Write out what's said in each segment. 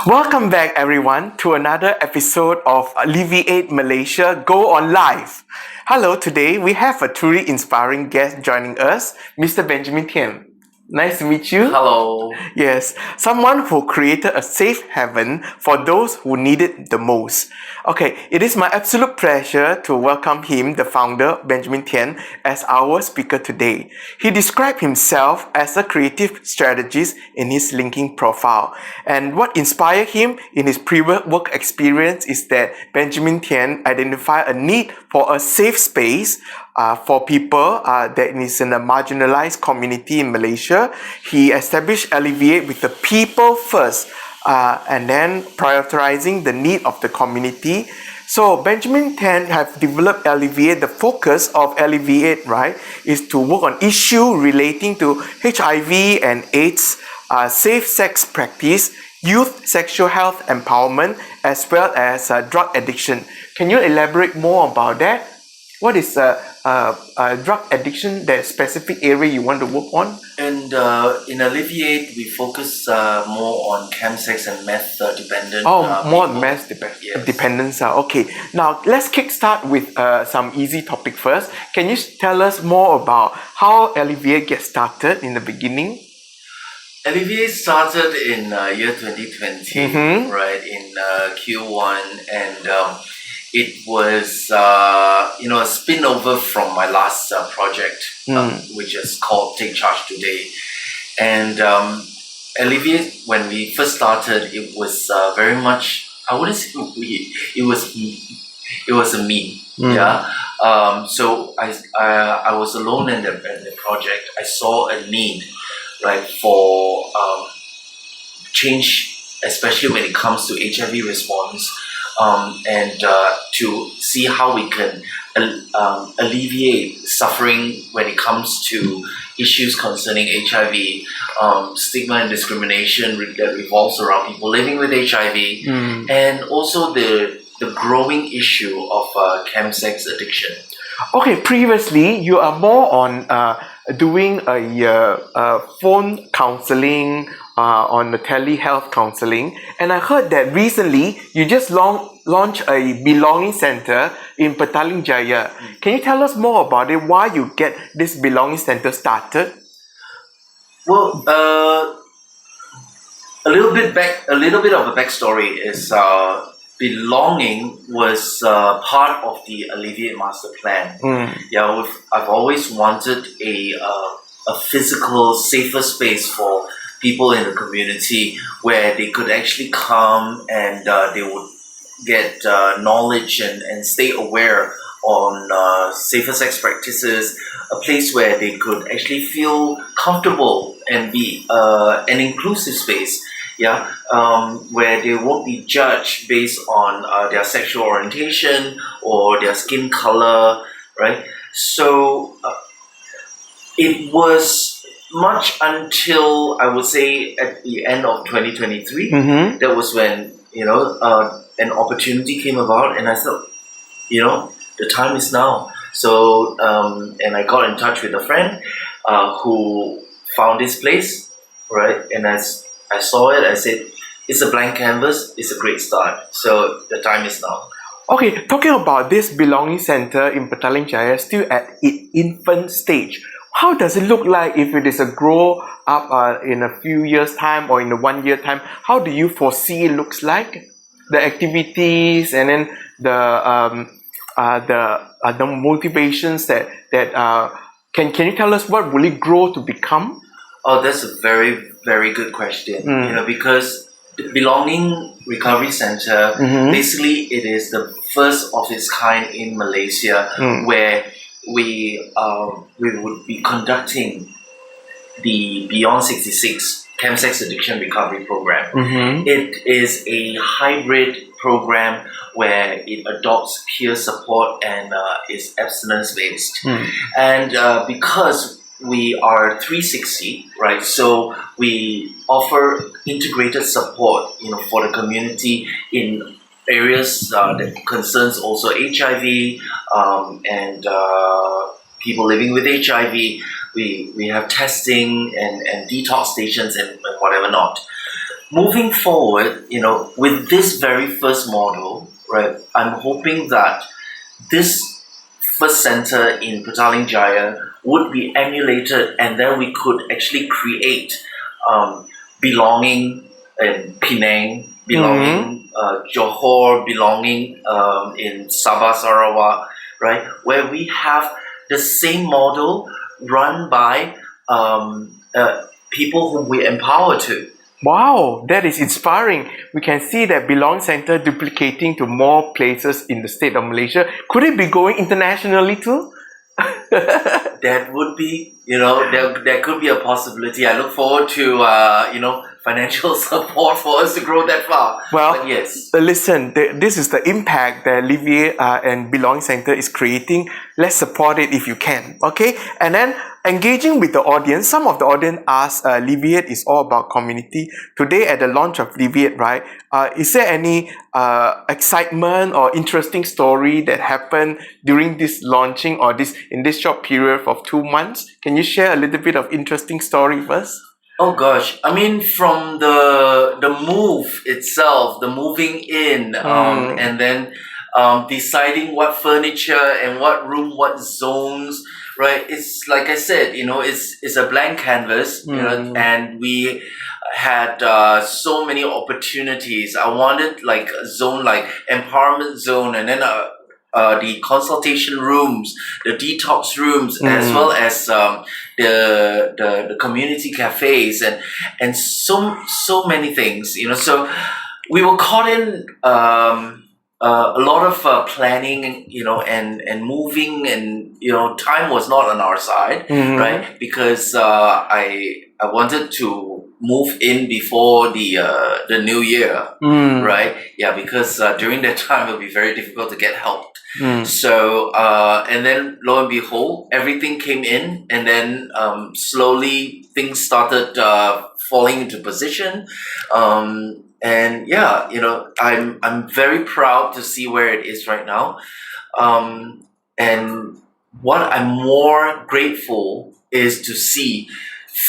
Welcome back, everyone, to another episode of LEV8 Malaysia Go On Live. Hello, today we have a truly inspiring guest joining us, Mr. Benjamin Thiam. Nice to meet you. Hello. Yes, someone who created a safe haven for those who need it the most. Okay, it is my absolute pleasure to welcome him, the founder, Benjamin Thian, as our speaker today. He described himself as a creative strategist in his LinkedIn profile. And what inspired him in his previous work experience is that Benjamin Thian identified a need for a safe space for people that is in a marginalized community in Malaysia. He established LEV8 with the people first and then prioritizing the need of the community. So Benjamin Thian have developed LEV8. The focus of LEV8, right, is to work on issues relating to HIV and AIDS, safe sex practice, youth sexual health empowerment, as well as drug addiction. Can you elaborate more about that? What is drug addiction, that specific area you want to work on? And in LEV8, we focus more on chemsex and meth dependent. More people. meth Yes. dependence. Okay, now let's kickstart with some easy topic first. Can you tell us more about how LEV8 gets started in the beginning? LEV8 started in year 2020, right, in Q1, and it was a spin-over from my last project, which is called Take Charge Today. And LEV8, when we first started, it was very much, I wouldn't say we, it was a me. Yeah. So I was alone in the project. I saw a need, right, for change, especially when it comes to HIV response. And to see how we can alleviate suffering when it comes to issues concerning HIV, stigma and discrimination that revolves around people living with HIV, and also the growing issue of chemsex addiction. Okay, previously you are more on doing a phone counseling, on the telehealth counseling, and I heard that recently you just launched a belonging center in Petaling Jaya. Can you tell us more about it? Why you get this belonging center started? Well, a little bit of a backstory is belonging was part of the LEV8 master plan. Yeah, I've always wanted a physical, safer space for people in the community where they could actually come and they would get knowledge and stay aware on safer sex practices, a place where they could actually feel comfortable and be an inclusive space, where they won't be judged based on their sexual orientation or their skin color, right? So it was much until I would say at the end of 2023, that was when an opportunity came about, and I thought, the time is now. So and I got in touch with a friend who found this place, right? And as I saw it, I said, it's a blank canvas, it's a great start. So the time is now. Okay, talking about this belonging center in Petaling Jaya, still at its infant stage. How does it look like if it is a grow up in a few years' time or in a 1 year time? How do you foresee it looks like? The activities and then the motivations that can you tell us what will it grow to become? Oh, that's a very, very good question. Because the Belonging Recovery Center, basically it is the first of its kind in Malaysia, where we would be conducting the Beyond 66 Chemsex Addiction Recovery Program. It is a hybrid program where it adopts peer support and is abstinence-based. And because we are 360, right? So we offer integrated support, for the community in areas that concerns also HIV and people living with HIV, we have testing and detox stations and whatever not. Moving forward, with this very first model, right, I'm hoping that this first center in Petaling Jaya would be emulated, and then we could actually create belonging in Penang, belonging Johor, belonging in Sabah, Sarawak, right, where we have the same model run by people whom we empower to. Wow, that is inspiring. We can see that Belong Center duplicating to more places in the state of Malaysia. Could it be going internationally too? That would be, there could be a possibility. I look forward to, financial support for us to grow that far. Well, but yes. Listen, this is the impact that LEV8 and Belong Center is creating. Let's support it if you can, okay? And then engaging with the audience. Some of the audience asked, LEV8 is all about community. Today at the launch of LEV8, right? Is there any excitement or interesting story that happened during this launching or in this short period of 2 months? Can you share a little bit of interesting story first? Oh gosh, I mean, from the move itself, the moving in, and then deciding what furniture and what room, what zones, right? It's like I said, it's a blank canvas, and we had so many opportunities. I wanted like a zone, like empowerment zone, and then the consultation rooms, the detox rooms, as well as the community cafes and so many things. So we were caught in a lot of planning, and moving, and time was not on our side, right? Because I wanted to move in before the new year, right? Yeah, because during that time it would be very difficult to get help. So and then lo and behold, everything came in, and then slowly things started falling into position. And yeah, I'm very proud to see where it is right now. And what I'm more grateful is to see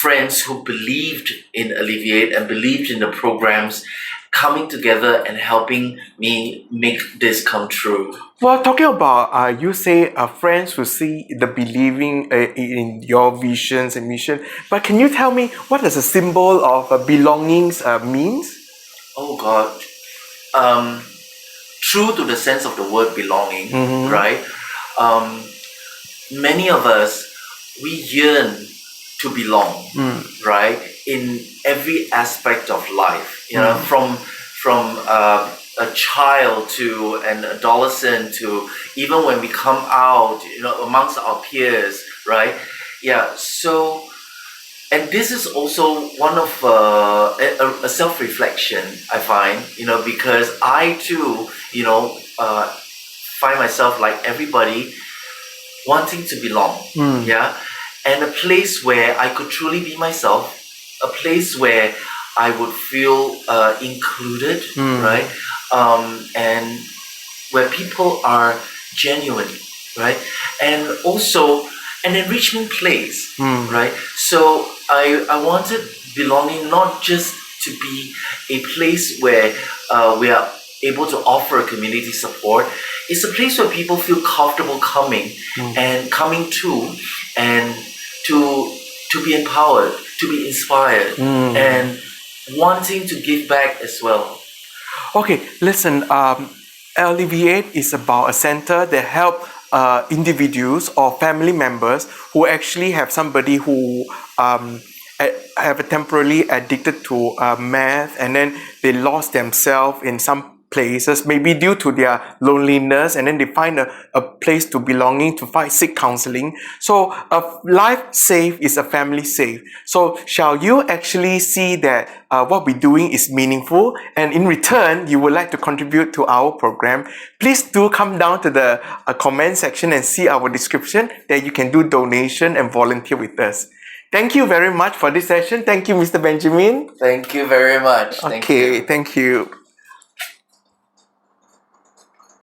friends who believed in LEV8 and believed in the programs coming together and helping me make this come true. Well, talking about, you say friends who see the believing in your visions and mission, but can you tell me what does the symbol of belongings means? Oh God. True to the sense of the word belonging, right? Many of us, we yearn to belong, right? In every aspect of life, from a child to an adolescent to even when we come out, amongst our peers, right? Yeah. So, and this is also one of a self-reflection, I find, because I too, find myself like everybody wanting to belong, yeah, and a place where I could truly be myself, a place where I would feel included, right, and where people are genuine, right, and also an enrichment place, right. So I wanted belonging not just to be a place where we are able to offer community support. It's a place where people feel comfortable coming and coming to, and to be empowered, to be inspired, and wanting to give back as well. Okay, listen, LEV8 is about a center that help individuals or family members who actually have somebody who have a temporarily addicted to meth, and then they lost themselves in some places, maybe due to their loneliness, and then they find a place to belonging to seek counseling. So a life safe is a family safe. So shall you actually see that what we're doing is meaningful, and in return you would like to contribute to our program? Please do come down to the comment section and see our description that you can do donation and volunteer with us. Thank you very much for this session. Thank you, Mr. Benjamin. Thank you very much. Okay, thank you.